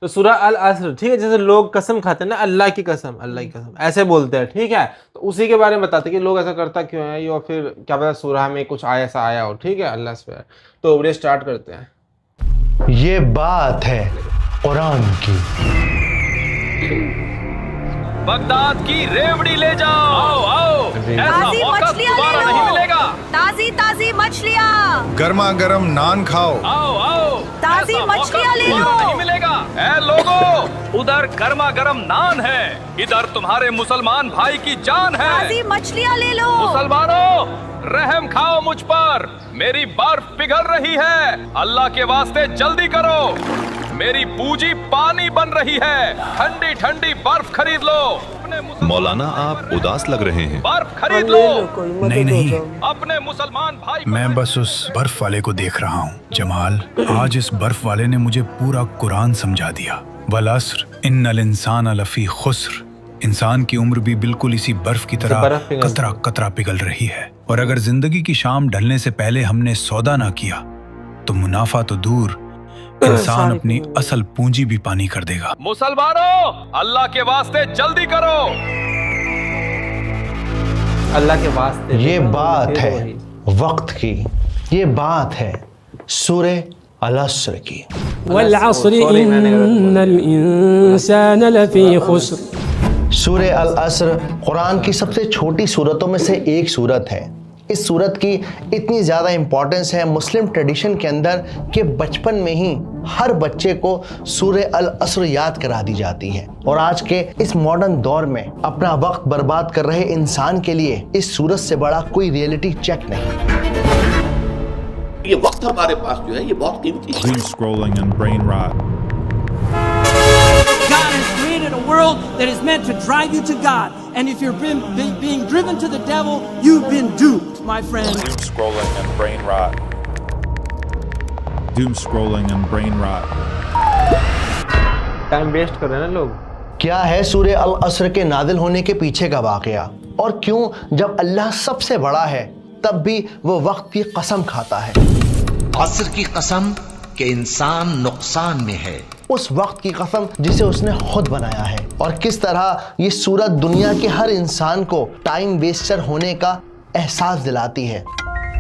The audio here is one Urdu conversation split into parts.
تو سورہ العصر، ٹھیک ہے، جیسے لوگ قسم کھاتے ہیں نا، اللہ کی قسم، اللہ کی قسم ایسے بولتے ہیں، ٹھیک ہے، تو اسی کے بارے میں بتاتے ہیں کہ لوگ ایسا کرتا کیوں ہے، یا پھر کیا پتا سورہ میں کچھ ایسا آیا ہو، ٹھیک ہے، اللہ سے۔ تو ویڈیو سٹارٹ کرتے ہیں۔ یہ بات ہے قرآن کی۔ بغداد کی ریوڑی لے جاؤ، آؤ آؤ، ایسا موقع دوبارہ نہیں ملے گا۔ تازی تازی مچھلیاں، گرما گرم نان کھاؤ، آؤ آؤ، تازی ایسا موقع مچھلیاں لے دوبارہ لو۔ نہیں ملے گا۔ اے لوگو، ادھر گرما گرم نان ہے، ادھر تمہارے مسلمان بھائی کی جان ہے۔ تازی مچھلیاں لے لو۔ مسلمانوں، رحم کھاؤ مجھ پر، میری برف پگھل رہی ہے، اللہ کے واسطے جلدی کرو، میری بوجی پانی بن رہی ہے، ٹھنڈی ٹھنڈی برف خرید لو۔ مولانا آپ اداس لگ رہے ہیں۔ برف خرید لو نہیں، اپنے مسلمان بھائی۔ میں بس اس برف والے کو دیکھ رہا ہوں۔ جمال، آج اس برف والے نے مجھے پورا قرآن سمجھا دیا۔ والعصر ان الانسان لفی خسر، انسان کی عمر بھی بالکل اسی برف کی طرح قطرہ قطرہ پگھل رہی ہے، اور اگر زندگی کی شام ڈھلنے سے پہلے ہم نے سودا نہ کیا تو منافع تو دور، انسان اپنی اصل پونجی بھی پانی کر دے گا۔ مسلمانوں، اللہ کے واسطے جلدی کرو۔ اللہ کے واسطے یہ بات ہے وقت کی، یہ بات ہے سورہ العصر کی۔ والعصر ان الانسان لفی خسر۔ سورہ العصر قرآن کی سب سے چھوٹی سورتوں میں سے ایک سورت ہے۔ اس سورت کی اتنی زیادہ امپورٹنس ہے مسلم ٹریڈیشن کے اندر کہ بچپن میں ہی ہر بچے کو سورہ العصر یاد کرا دی جاتی ہے، اور آج کے اس ماڈرن دور میں اپنا وقت برباد کر رہے انسان کے لیے اس سورت سے بڑا کوئی ریئلٹی چیک نہیں۔ یہ وقت ہمارے پاس جو ہے یہ بہت قیمتی ہے۔ doom scrolling and brain rot. God has created a world that is meant to drive you to God. And if you're being driven to the devil, you've been duped, my friend. Doom scrolling and brain rot. Doom scrolling and brain rot. Time waste کر رہے ہیں نا لوگ۔ کیا ہے سورہ العصر کے نازل ہونے کے پیچھے کا واقعہ، اور کیوں جب اللہ سب سے بڑا ہے تب بھی وہ وقت کی قسم کھاتا ہے؟ عصر کی قسم کہ انسان نقصان میں ہے، اس وقت کی قسم جسے اس نے خود بنایا ہے، اور کس طرح یہ سورت دنیا کے ہر انسان کو ٹائم ویسٹر ہونے کا احساس دلاتی ہے۔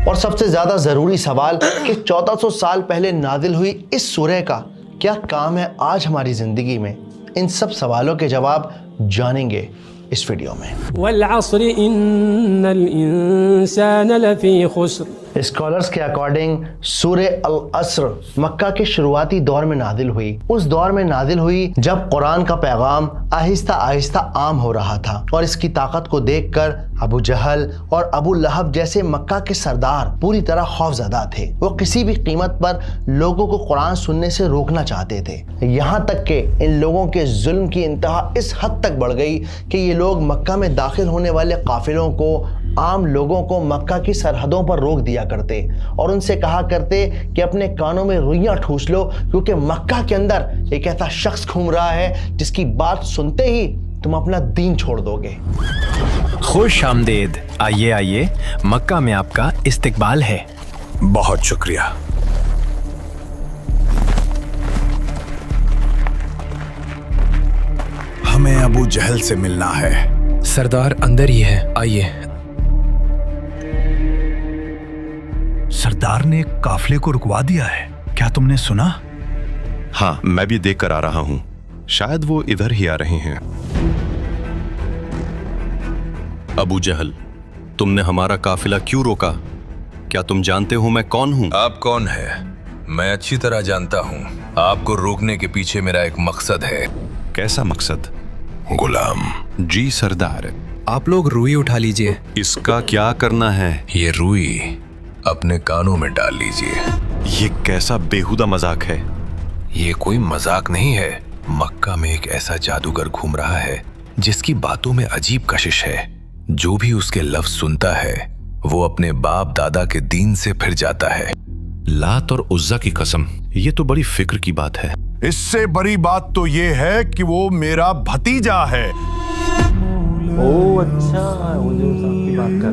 اور سب سے زیادہ ضروری سوال کہ 1400 سال پہلے نازل ہوئی اس سورہ کا کیا کام ہے آج ہماری زندگی میں؟ ان سب سوالوں کے جواب جانیں گے اس ویڈیو میں۔ والعصر ان الانسان لفی خسر۔ اسکالرز کے اکارڈنگ سورہ العصر مکہ کے شروعاتی دور میں نازل ہوئی۔ اس دور میں نازل ہوئی جب قرآن کا پیغام آہستہ آہستہ عام ہو رہا تھا، اور اس کی طاقت کو دیکھ کر ابو جہل اور ابو لہب جیسے مکہ کے سردار پوری طرح خوفزدہ تھے۔ وہ کسی بھی قیمت پر لوگوں کو قرآن سننے سے روکنا چاہتے تھے، یہاں تک کہ ان لوگوں کے ظلم کی انتہا اس حد تک بڑھ گئی کہ یہ لوگ مکہ میں داخل ہونے والے قافلوں کو، عام لوگوں کو مکہ کی سرحدوں پر روک دیا کرتے، اور ان سے کہا کرتے کہ اپنے کانوں میں روئیاں ٹھوس لو، کیونکہ مکہ کے اندر ایک ایسا شخص گھوم رہا ہے جس کی بات سنتے ہی تم اپنا دین چھوڑ دو گے۔ خوش آمدید، آئیے آئیے، مکہ میں آپ کا استقبال ہے۔ بہت شکریہ۔ ہمیں ابو جہل سے ملنا ہے۔ سردار اندر ہی ہے، آئیے۔ سردار نے ایک قافلے کو رکوا دیا ہے، کیا تم نے سنا؟ ہاں، میں بھی دیکھ کر آ رہا ہوں، شاید وہ ادھر ہی آ رہے ہیں۔ ابو جہل، تم نے ہمارا قافلہ کیوں روکا؟ کیا تم جانتے ہو میں کون ہوں؟ آپ کون ہے؟ میں اچھی طرح جانتا ہوں۔ آپ کو روکنے کے پیچھے میرا ایک مقصد ہے۔ کیسا مقصد؟ غلام۔ جی سردار۔ آپ لوگ روئی اٹھا لیجئے۔ اس کا کیا کرنا ہے؟ یہ روئی اپنے کانوں میں ڈال لیجئے۔ یہ کیسا بیہودہ مذاق ہے؟ یہ کوئی مذاق نہیں ہے۔ مکہ میں ایک ایسا جادوگر گھوم رہا ہے جس کی باتوں میں عجیب کشش ہے۔ جو بھی اس کے لفظ سنتا ہے وہ اپنے باپ دادا کے دین سے پھر جاتا ہے۔ لات اور عزا کی قسم، یہ تو بڑی فکر کی بات ہے۔ اس سے بڑی بات تو یہ ہے کہ وہ میرا بھتیجا ہے۔ او اچھا، مجھے کی بات کر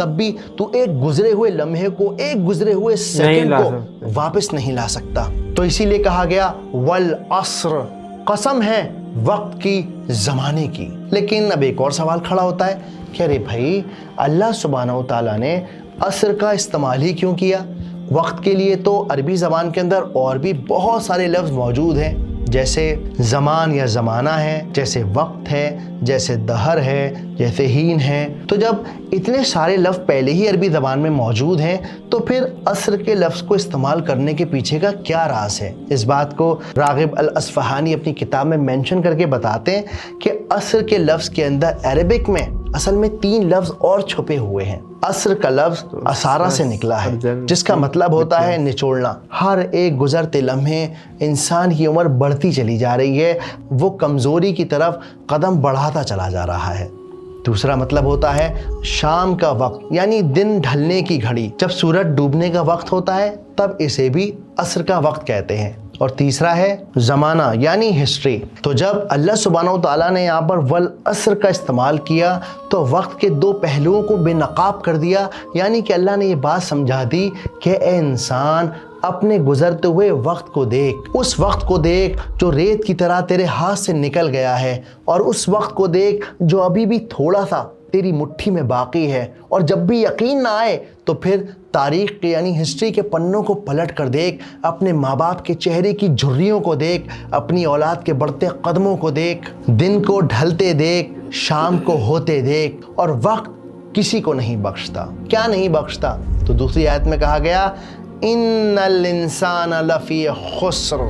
تب بھی تو ایک گزرے ہوئے لمحے کو، ایک گزرے ہوئے سیکنڈ کو واپس نہیں لا سکتا۔ تو اسی لیے کہا گیا والعصر، قسم ہے وقت کی، زمانے کی۔ لیکن اب ایک اور سوال کھڑا ہوتا ہے کہ ارے بھائی اللہ سبحانہ و تعالیٰ نے عصر کا استعمال ہی کیوں کیا؟ وقت کے لیے تو عربی زبان کے اندر اور بھی بہت سارے لفظ موجود ہیں، جیسے زمان یا زمانہ ہے، جیسے وقت ہے، جیسے دہر ہے، جیسے ہین ہے۔ تو جب اتنے سارے لفظ پہلے ہی عربی زبان میں موجود ہیں تو پھر عصر کے لفظ کو استعمال کرنے کے پیچھے کا کیا راز ہے؟ اس بات کو راغب الاصفہانی اپنی کتاب میں مینشن کر کے بتاتے ہیں کہ عصر کے لفظ کے اندر عربک میں اصل میں 3 لفظ اور چھپے ہوئے ہیں۔ عصر کا لفظ اسارہ سے نکلا ہے، جس کا مطلب ہوتا ہے نچوڑنا۔ ہر ایک گزرتے لمحے انسان کی عمر بڑھتی چلی جا رہی ہے، وہ کمزوری کی طرف قدم بڑھاتا چلا جا رہا ہے۔ دوسرا مطلب ہوتا ہے شام کا وقت، یعنی دن ڈھلنے کی گھڑی، جب سورج ڈوبنے کا وقت ہوتا ہے تب اسے بھی عصر کا وقت کہتے ہیں۔ اور تیسرا ہے زمانہ، یعنی ہسٹری۔ تو جب اللہ سبحانہ و تعالیٰ نے یہاں پر والعصر کا استعمال کیا تو وقت کے 2 پہلوؤں کو بے نقاب کر دیا، یعنی کہ اللہ نے یہ بات سمجھا دی کہ اے انسان اپنے گزرتے ہوئے وقت کو دیکھ، اس وقت کو دیکھ جو ریت کی طرح تیرے ہاتھ سے نکل گیا ہے، اور اس وقت کو دیکھ جو ابھی بھی تھوڑا سا تیری مٹھی میں باقی ہے، اور جب بھی یقین نہ آئے تو پھر تاریخ کے یعنی ہسٹری کے پنوں کو پلٹ کر دیکھ، اپنے ماں باپ کے چہرے کی جھریوں کو دیکھ، اپنی اولاد کے بڑھتے قدموں کو دیکھ، دن کو ڈھلتے دیکھ، شام کو ہوتے دیکھ، اور وقت کسی کو نہیں بخشتا۔ کیا نہیں بخشتا؟ تو دوسری آیت میں کہا گیا ان الانسان لفی خسر۔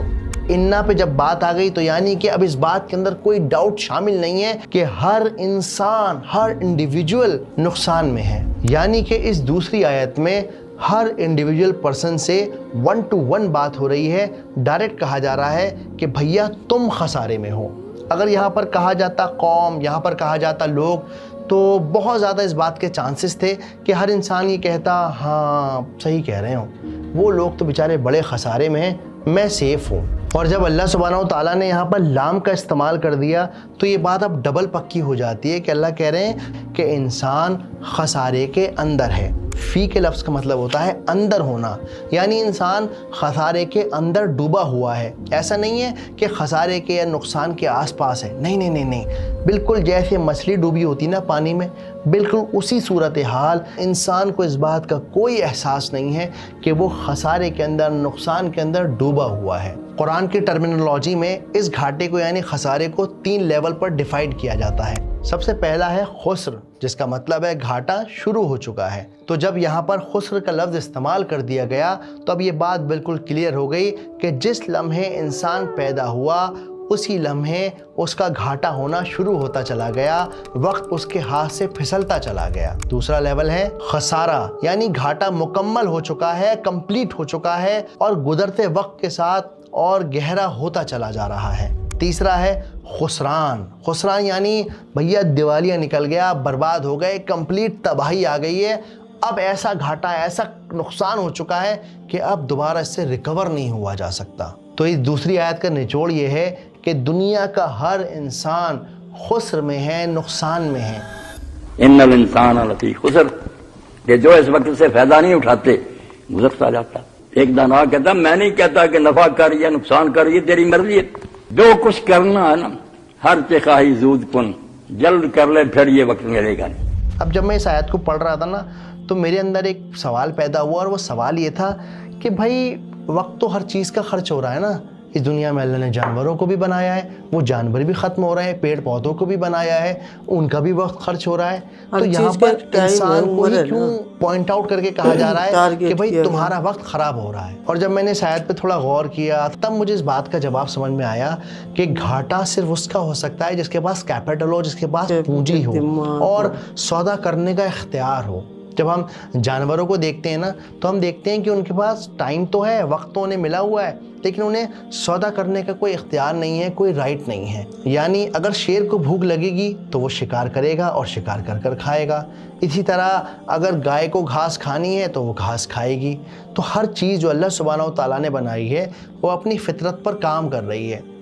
انا پہ جب بات آ گئی تو یعنی کہ اب اس بات کے اندر کوئی ڈاؤٹ شامل نہیں ہے کہ ہر انسان، ہر انڈیویجول نقصان میں ہے۔ یعنی کہ اس دوسری آیت میں ہر انڈیویجول پرسن سے 1 to 1 بات ہو رہی ہے، ڈائریکٹ کہا جا رہا ہے کہ بھیا تم خسارے میں ہو۔ اگر یہاں پر کہا جاتا قوم، یہاں پر کہا جاتا لوگ، تو بہت زیادہ اس بات کے چانسز تھے کہ ہر انسان یہ کہتا ہاں صحیح کہہ رہے ہوں، وہ لوگ تو بیچارے بڑے خسارے میں ہیں، میں سیف ہوں۔ اور جب اللہ سبحانہ و تعالیٰ نے یہاں پر لام کا استعمال کر دیا تو یہ بات اب ڈبل پکی ہو جاتی ہے کہ اللہ کہہ رہے ہیں کہ انسان خسارے کے اندر ہے۔ فی کے لفظ کا مطلب ہوتا ہے اندر ہونا، یعنی انسان خسارے کے اندر ڈوبا ہوا ہے۔ ایسا نہیں ہے کہ خسارے کے یا نقصان کے آس پاس ہے، نہیں نہیں نہیں نہیں، بالکل جیسے مچھلی ڈوبی ہوتی نا پانی میں، بالکل اسی صورتحال انسان کو اس بات کا کوئی احساس نہیں ہے کہ وہ خسارے کے اندر، نقصان کے اندر ڈوبا ہوا ہے۔ قرآن کی ٹرمینالوجی میں اس گھاٹے کو یعنی خسارے کو 3 لیول پر ڈیفائن کیا جاتا ہے۔ سب سے پہلا ہے خسر، جس کا مطلب ہے گھاٹا شروع ہو چکا ہے۔ تو جب یہاں پر خسر کا لفظ استعمال کر دیا گیا تو اب یہ بات بالکل کلیئر ہو گئی کہ جس لمحے انسان پیدا ہوا اسی لمحے اس کا گھاٹا ہونا شروع ہوتا چلا گیا، وقت اس کے ہاتھ سے پھسلتا چلا گیا۔ دوسرا لیول ہے خسارہ، یعنی گھاٹا مکمل ہو چکا ہے، کمپلیٹ ہو چکا ہے، اور گزرتے وقت کے ساتھ اور گہرا ہوتا چلا جا رہا ہے۔ تیسرا ہے خسران، خسران یعنی بھیا دیوالیاں نکل گیا، برباد ہو گئے، کمپلیٹ تباہی آ گئی ہے، اب ایسا گھاٹا، ایسا نقصان ہو چکا ہے کہ اب دوبارہ اس سے ریکور نہیں ہوا جا سکتا۔ تو اس دوسری آیت کا نچوڑ یہ ہے کہ دنیا کا ہر انسان خسر میں ہے، نقصان میں ہے۔ ان الانسان لفی خسر، کہ جو اس وقت سے فائدہ نہیں اٹھاتے گزرتا جاتا۔ ایک دانا کہتا میں نہیں کہتا کہ نفع کر یا نقصان کر، یہ تیری مرضی ہے، جو کچھ کرنا ہے نا ہر چخائی زود کن، جلد کر لے پھر یہ وقت ملے گا نہیں۔ اب جب میں اس آیت کو پڑھ رہا تھا نا تو میرے اندر ایک سوال پیدا ہوا، اور وہ سوال یہ تھا کہ بھائی وقت تو ہر چیز کا خرچ ہو رہا ہے نا، اس دنیا میں اللہ نے جانوروں کو بھی بنایا ہے، وہ جانور بھی ختم ہو رہے ہیں، پیڑ پودوں کو بھی بنایا ہے، ان کا بھی وقت خرچ ہو رہا ہے، تو یہاں پر انسان کو ہی کیوں پوائنٹ آؤٹ کر کے کہا جا رہا ہے کہ بھائی تمہارا وقت خراب ہو رہا ہے؟ اور جب میں نے اس آیت پہ تھوڑا غور کیا تب مجھے اس بات کا جواب سمجھ میں آیا کہ گھاٹا صرف اس کا ہو سکتا ہے جس کے پاس کیپٹل ہو، جس کے پاس پونجی ہو اور سودا کرنے کا اختیار ہو۔ جب ہم جانوروں کو دیکھتے ہیں نا تو ہم دیکھتے ہیں کہ ان کے پاس ٹائم تو ہے، وقت تو انہیں ملا ہوا ہے، لیکن انہیں سودا کرنے کا کوئی اختیار نہیں ہے، کوئی رائٹ نہیں ہے۔ یعنی اگر شیر کو بھوک لگے گی تو وہ شکار کرے گا اور شکار کر کر کھائے گا، اسی طرح اگر گائے کو گھاس کھانی ہے تو وہ گھاس کھائے گی۔ تو ہر چیز جو اللہ سبحانہ و تعالیٰ نے بنائی ہے وہ اپنی فطرت پر کام کر رہی ہے۔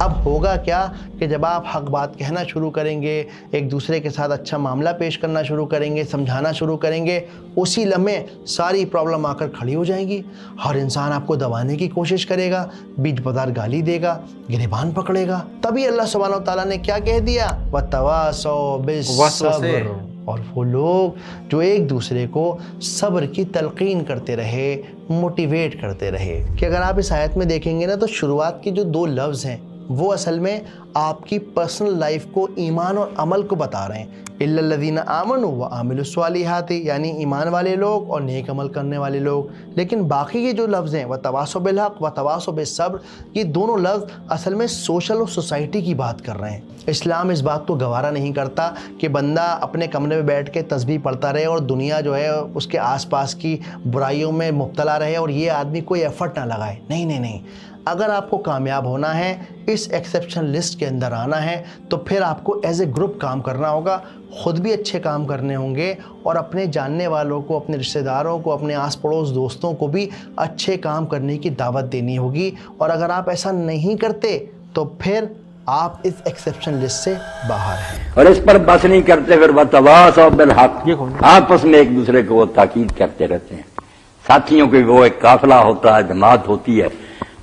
اب ہوگا کیا کہ جب آپ حق بات کہنا شروع کریں گے، ایک دوسرے کے ساتھ اچھا معاملہ پیش کرنا شروع کریں گے، سمجھانا شروع کریں گے، اسی لمحے ساری پرابلم آ کر کھڑی ہو جائیں گی۔ ہر انسان آپ کو دبانے کی کوشش کرے گا، بیچ بازار گالی دے گا، گریبان پکڑے گا۔ تبھی اللہ سبحانہ و تعالیٰ نے کیا کہہ دیا؟ وَتَوَاصَوْا بِالصَّبْرِ، اور وہ لوگ جو ایک دوسرے کو صبر کی تلقین کرتے رہے، موٹیویٹ کرتے رہے۔ کہ اگر آپ اس آیت میں دیکھیں گے نا تو شروعات کے جو 2 لفظ ہیں وہ اصل میں آپ کی پرسنل لائف کو، ایمان اور عمل کو بتا رہے ہیں۔ اِلَّا الَّذِينَ آمَنُوا وَعَمِلُوا الصَّالِحَاتِ، یعنی ایمان والے لوگ اور نیک عمل کرنے والے لوگ۔ لیکن باقی یہ جو لفظ ہیں وَتَوَاصَوْا بِالْحَقِّ وَتَوَاصَوْا بِالصَّبْرِ، یہ دونوں لفظ اصل میں سوشل اور سوسائٹی کی بات کر رہے ہیں۔ اسلام اس بات کو گوارا نہیں کرتا کہ بندہ اپنے کمرے میں بیٹھ کے تسبیح پڑھتا رہے اور دنیا جو ہے اس کے آس پاس کی برائیوں میں مبتلا رہے اور یہ آدمی کوئی ایفرٹ نہ لگائے۔ نہیں، اگر آپ کو کامیاب ہونا ہے، اس ایکسیپشن لسٹ کے اندر آنا ہے، تو پھر آپ کو ایز اے گروپ کام کرنا ہوگا، خود بھی اچھے کام کرنے ہوں گے اور اپنے جاننے والوں کو، اپنے رشتہ داروں کو، اپنے آس پڑوس دوستوں کو بھی اچھے کام کرنے کی دعوت دینی ہوگی۔ اور اگر آپ ایسا نہیں کرتے تو پھر آپ اس ایکسیپشن لسٹ سے باہر ہیں۔ اور اس پر بس نہیں کرتے، پھر وَتَوَاصَوْا بِالْحَقِّ، آپس میں ایک دوسرے کو وہ تاکید کرتے رہتے ہیں۔ ساتھیوں کی وہ ایک قافلہ ہوتا ہے، جماعت ہوتی ہے،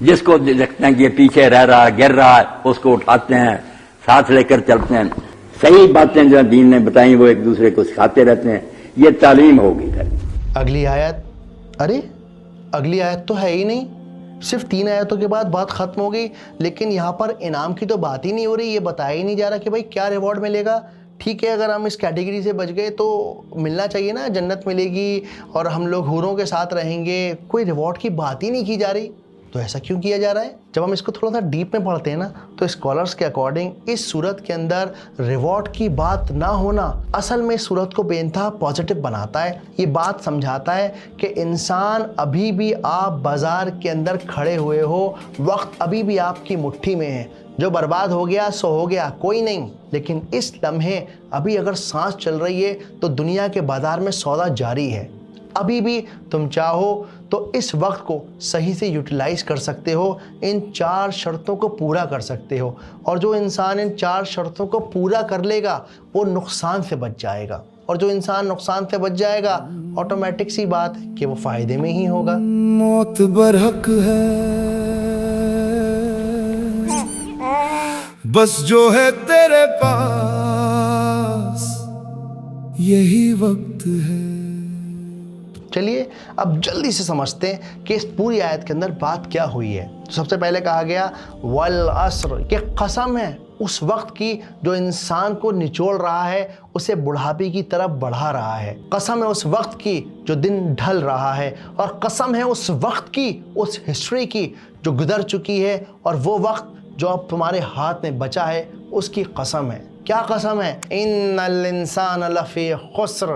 جس کو دیکھتے ہیں کہ یہ پیچھے رہ رہا ہے، گر رہا ہے، اس کو اٹھاتے ہیں، ساتھ لے کر چلتے ہیں۔ صحیح باتیں جو دین نے بتائیں وہ ایک دوسرے کو سکھاتے رہتے ہیں، یہ تعلیم ہوگی۔ اگلی آیت، اگلی آیت تو ہے ہی نہیں، صرف 3 آیتوں کے بعد بات ختم ہو گئی۔ لیکن یہاں پر انعام کی تو بات ہی نہیں ہو رہی، یہ بتایا ہی نہیں جا رہا کہ بھائی کیا ریوارڈ ملے گا۔ ٹھیک ہے، اگر ہم اس کیٹیگری سے بچ گئے تو ملنا چاہیے نا، جنت ملے گی اور ہم لوگ حوروں کے ساتھ رہیں گے، کوئی ریوارڈ کی بات ہی نہیں کی جا رہی۔ تو ایسا کیوں کیا جا رہا ہے؟ جب ہم اس کو تھوڑا سا ڈیپ میں پڑھتے ہیں نا تو اسکالرز کے اکارڈنگ اس صورت کے اندر ریوارڈ کی بات نہ ہونا اصل میں صورت کو بے انتہا پازیٹیو بناتا ہے۔ یہ بات سمجھاتا ہے کہ انسان ابھی بھی آپ بازار کے اندر کھڑے ہوئے ہو، وقت ابھی بھی آپ کی مٹھی میں ہے، جو برباد ہو گیا سو ہو گیا، کوئی نہیں۔ لیکن اس لمحے ابھی اگر سانس چل رہی ہے تو دنیا کے بازار میں سودا جاری ہے۔ ابھی بھی تم چاہو تو اس وقت کو صحیح سے یوٹیلائز کر سکتے ہو، ان 4 شرطوں کو پورا کر سکتے ہو، اور جو انسان ان 4 شرطوں کو پورا کر لے گا وہ نقصان سے بچ جائے گا، اور جو انسان نقصان سے بچ جائے گا آٹومیٹک سی بات ہے کہ وہ فائدے میں ہی ہوگا۔ موت برحق ہے، بس جو ہے تیرے پاس یہی وقت ہے۔ چلیے اب جلدی سے سمجھتے ہیں کہ اس پوری آیت کے اندر بات کیا ہوئی ہے۔ تو سب سے پہلے کہا گیا والعصر، کہ قسم ہے اس وقت کی جو انسان کو نچوڑ رہا ہے، اسے بڑھاپے کی طرف بڑھا رہا ہے۔ قسم ہے اس وقت کی جو دن ڈھل رہا ہے، اور قسم ہے اس وقت کی، اس ہسٹری کی جو گزر چکی ہے، اور وہ وقت جو اب تمہارے ہاتھ میں بچا ہے اس کی قسم ہے۔ کیا قسم ہے؟ ان الانسان لفی خسر،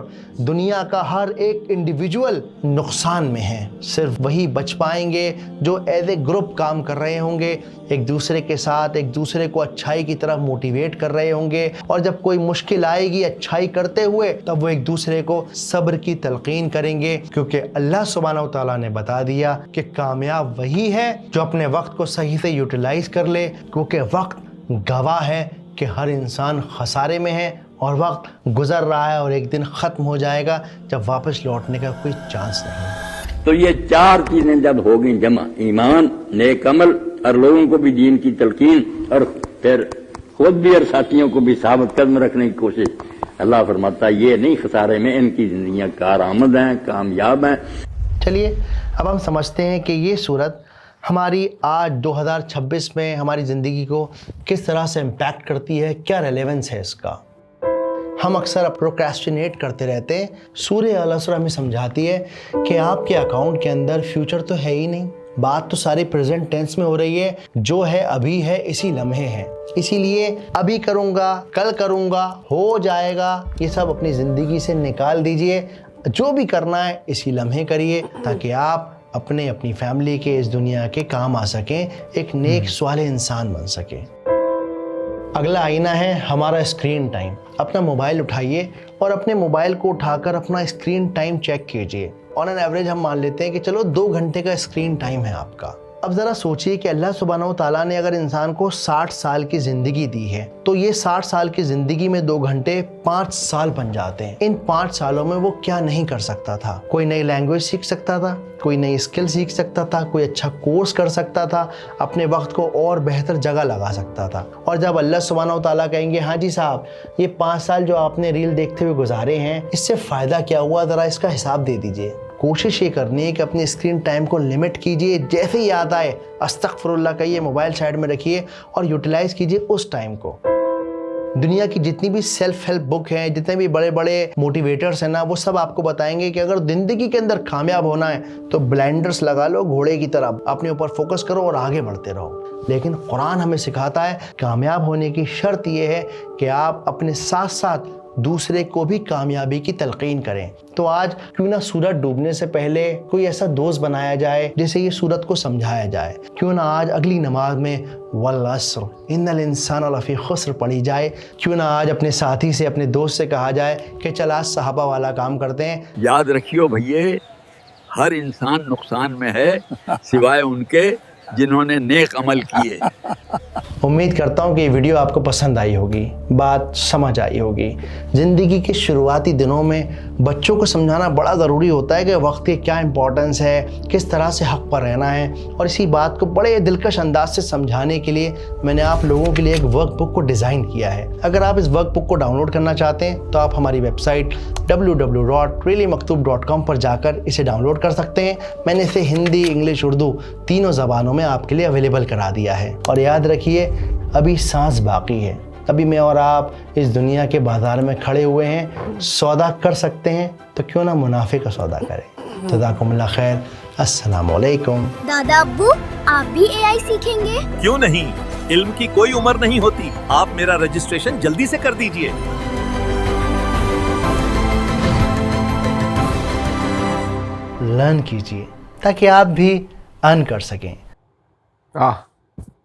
دنیا کا ہر ایک انڈیویجول نقصان میں ہے، صرف وہی بچ پائیں گے جو ایز اے گروپ کام کر رہے ہوں گے، ایک دوسرے کے ساتھ ایک دوسرے کو اچھائی کی طرف موٹیویٹ کر رہے ہوں گے، اور جب کوئی مشکل آئے گی اچھائی کرتے ہوئے تب وہ ایک دوسرے کو صبر کی تلقین کریں گے، کیونکہ اللہ سبحانہ و تعالیٰ نے بتا دیا کہ کامیاب وہی ہے جو اپنے وقت کو صحیح سے یوٹیلائز کر لے، کیونکہ وقت گواہ ہے کہ ہر انسان خسارے میں ہے، اور وقت گزر رہا ہے اور ایک دن ختم ہو جائے گا جب واپس لوٹنے کا کوئی چانس نہیں۔ تو یہ 4 چیزیں جب ہو گئیں جمع، ایمان، نیک عمل، اور لوگوں کو بھی دین کی تلقین، اور پھر خود بھی اور ساتھیوں کو بھی ثابت قدم رکھنے کی کوشش، اللہ فرماتا ہے یہ نہیں خسارے میں، ان کی زندگیاں کارآمد ہیں، کامیاب ہیں۔ چلیے اب ہم سمجھتے ہیں کہ یہ صورت ہماری آج 2026 میں ہماری زندگی کو کس طرح سے امپیکٹ کرتی ہے، کیا ریلیونس ہے اس کا۔ ہم اکثر پروکریسٹینیٹ کرتے رہتے ہیں۔ سورہ العصر ہمیں سمجھاتی ہے کہ آپ کے اکاؤنٹ کے اندر فیوچر تو ہے ہی نہیں، بات تو ساری پریزنٹ ٹینس میں ہو رہی ہے، جو ہے ابھی ہے، اسی لمحے ہے۔ اسی لیے ابھی کروں گا، کل کروں گا، ہو جائے گا، یہ سب اپنی زندگی سے نکال دیجئے۔ جو بھی کرنا ہے اسی لمحے کریے، تاکہ آپ اپنی فیملی کے، اس دنیا کے کام آ سکیں، ایک نیک صالح انسان بن سکیں۔ اگلا آئینہ ہے ہمارا اسکرین ٹائم۔ اپنا موبائل اٹھائیے اور اپنے موبائل کو اٹھا کر اپنا اسکرین ٹائم چیک کیجئے۔ آن این ایوریج ہم مان لیتے ہیں کہ چلو 2 گھنٹے کا اسکرین ٹائم ہے آپ کا۔ اب ذرا سوچئے کہ اللہ سبحانہ و تعالیٰ نے اگر انسان کو 60 سال کی زندگی دی ہے تو یہ 60 سال کی زندگی میں 2 گھنٹے 5 سال بن جاتے ہیں. ان 5 سالوں میں وہ کیا نہیں کر سکتا تھا؟ کوئی نئی لینگویج سیکھ سکتا تھا, کوئی نئی اسکل سیکھ سکتا تھا, کوئی اچھا کورس کر سکتا تھا, اپنے وقت کو اور بہتر جگہ لگا سکتا تھا. اور جب اللہ سبحانہ و تعالیٰ کہیں گے ہاں جی صاحب یہ 5 سال جو آپ نے ریل دیکھتے ہوئے گزارے ہیں اس سے فائدہ کیا ہوا, ذرا اس کا حساب دے دیجئے. کوشش یہ کرنی ہے کہ اپنی اسکرین ٹائم کو لمٹ کیجئے. جیسے ہی یاد آئے استغفر اللہ کہیے, موبائل سائڈ میں رکھیے اور یوٹیلائز کیجئے اس ٹائم کو. دنیا کی جتنی بھی سیلف ہیلپ بک ہیں, جتنے بھی بڑے بڑے موٹیویٹرز ہیں نا, وہ سب آپ کو بتائیں گے کہ اگر زندگی کے اندر کامیاب ہونا ہے تو بلائنڈرز لگا لو گھوڑے کی طرح, اپنے اوپر فوکس کرو اور آگے بڑھتے رہو. لیکن قرآن ہمیں سکھاتا ہے کامیاب ہونے کی شرط یہ ہے کہ آپ اپنے ساتھ ساتھ دوسرے کو بھی کامیابی کی تلقین کریں. تو آج کیوں نہ سورج ڈوبنے سے پہلے کوئی ایسا دوست بنایا جائے جسے یہ سورت کو سمجھایا جائے. کیوں نہ آج اگلی نماز میں والعصر ان الانسان لفی خسر پڑھی جائے. کیوں نہ آج اپنے ساتھی سے, اپنے دوست سے کہا جائے کہ چل آج صحابہ والا کام کرتے ہیں. یاد رکھیو بھئیے, ہر انسان نقصان میں ہے سوائے ان کے جنہوں نے نیک عمل کیے. امید کرتا ہوں کہ یہ ویڈیو آپ کو پسند آئی ہوگی, بات سمجھ آئی ہوگی. زندگی کے شروعاتی دنوں میں بچوں کو سمجھانا بڑا ضروری ہوتا ہے کہ وقت کی کیا امپورٹنس ہے, کس طرح سے حق پر رہنا ہے. اور اسی بات کو بڑے دلکش انداز سے سمجھانے کے لیے میں نے آپ لوگوں کے لیے ایک ورک بک کو ڈیزائن کیا ہے. اگر آپ اس ورک بک کو ڈاؤن لوڈ کرنا چاہتے ہیں تو آپ ہماری ویب سائٹ www.reallymaktub.com پر جا کر اسے ڈاؤن لوڈ کر سکتے ہیں. میں نے اسے ہندی, انگلش, اردو تینوں زبانوں میں آپ کے لیے اویلیبل کرا دیا ہے. اور یاد رکھیے ابھی سانس باقی ہے. ابھی میں اور آپ اس دنیا کے بازار میں کھڑے ہوئے ہیں, سودا کر سکتے ہیں تو کیوں نہ منافع کا سودا کریں. جزاکم اللہ خیر. السلام علیکم. دادا ابو آپ بھی اے آئی سیکھیں گے؟ کیوں نہیں, علم کی کوئی عمر نہیں ہوتی. آپ میرا رجسٹریشن جلدی سے کر دیجئے. لرن کیجئے تاکہ آپ بھی ارن کر سکیں.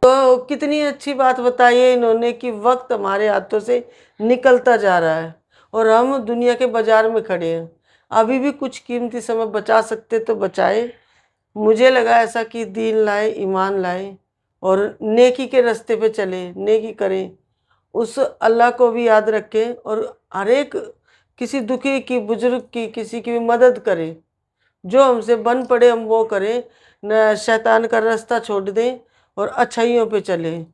تو کتنی اچھی بات بتائی ہے انہوں نے کہ وقت ہمارے ہاتھوں سے نکلتا جا رہا ہے اور ہم دنیا کے بازار میں کھڑے ہیں. ابھی بھی کچھ قیمتی سمے بچا سکتے تو بچائے. مجھے لگا ایسا کہ دین لائے, ایمان لائے اور نیکی کے راستے پہ چلیں, نیکی کریں, اس اللہ کو بھی یاد رکھیں اور ہر ایک کسی دکھی کی, بزرگ کی, کسی کی بھی مدد کریں. جو ہم سے بن پڑے ہم وہ کریں, نہ شیطان کا راستہ چھوڑ دیں اور اچھائیوں پہ چلیں.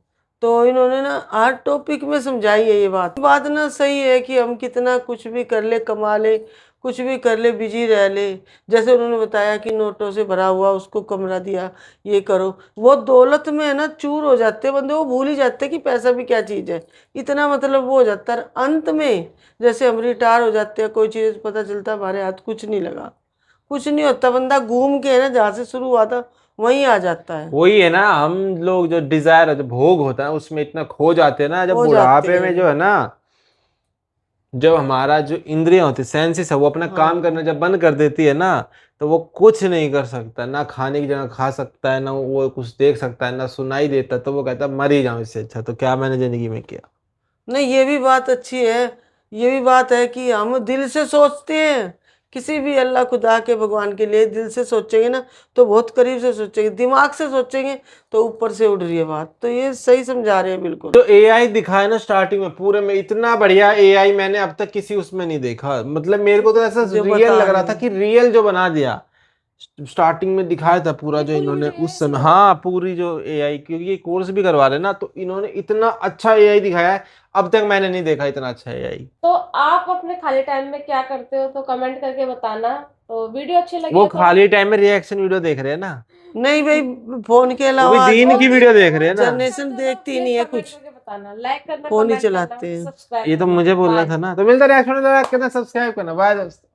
تو انہوں نے نا ہر ٹاپک میں سمجھائی ہے یہ بات نا صحیح ہے کہ ہم کتنا کچھ بھی کر لے, کما لے, کچھ بھی کر لے, بجی رہ لے. جیسے انہوں نے بتایا کہ نوٹوں سے بھرا ہوا اس کو کمرہ دیا, یہ کرو. وہ دولت میں ہے نا چور ہو جاتے بندے, وہ بھول ہی جاتے کہ پیسہ بھی کیا چیز ہے. اتنا مطلب وہ ہو جاتا ہے. انت میں جیسے ہم ریٹائر ہو جاتے ہیں, کوئی چیز پتہ چلتا ہمارے ہاتھ کچھ نہیں لگا, کچھ نہیں ہوتا. بندہ گھوم کے ہے نا جہاں سے شروع ہوا تھا وہیں آ جاتا ہے. وہی ہے نا, ہم لوگ جو ڈیزائر جو بھوگ ہوتا ہے اس میں اتنا کھو جاتے ہیں نا. جب بڑھاپے میں جو ہے نا, جب ہمارا جو اندریاں ہوتی ہے, سینسز ہے, وہ اپنا کام کرنا جب بند کر دیتی ہے نا تو وہ کچھ نہیں کر سکتا. نہ کھانے کی جگہ کھا سکتا ہے, نہ وہ کچھ دیکھ سکتا ہے, نہ سنائی دیتا. تو وہ کہتا ہے مر ہی جاؤں اس سے اچھا تو کیا میں نے زندگی میں کیا. نہیں یہ بھی بات اچھی ہے, یہ بھی بات ہے کہ ہم دل سے سوچتے ہیں کسی بھی اللہ خدا کے بھگوان کے لیے. دل سے سوچیں گے نا تو بہت قریب سے سوچیں گے, دماغ سے سوچیں گے تو اوپر سے اڑ رہی ہے بات. تو یہ صحیح سمجھا رہے ہیں بالکل. جو اے آئی دکھایا نا سٹارٹنگ میں پورے میں, اتنا بڑھیا اے آئی میں نے اب تک کسی اس میں نہیں دیکھا. مطلب میرے کو تو ایسا ریئل لگ رہا تھا کہ ریئل جو بنا دیا. سٹارٹنگ میں دکھایا تھا پورا جو انہوں نے اس سمے, ہاں پوری جو اے آئی, کیونکہ یہ کورس بھی کروا رہے نا, تو انہوں نے اتنا اچھا اے آئی دکھایا ہے. اب تک میں نے نہیں دیکھا اتنا اچھا اے آئی. تو آپ اپنے خالی ٹائم میں کیا کرتے ہو تو کمنٹ کر کے بتانا. تو ویڈیو اچھی لگی, وہ خالی ٹائم میں ریئیکشن ویڈیو دیکھ رہے ہیں نا. نہیں بھائی فون کے علاوہ دین کی ویڈیو دیکھ رہے ہیں نا. جنریشن دیکھتی نہیں ہے کچھ, لائک کرنا, فون ہی چلاتے ہیں. یہ تو مجھے بولنا تھا نا. تو ملتا ریئیکشن لائک کرنا, سبسکرائب کرنا. بائے دوست.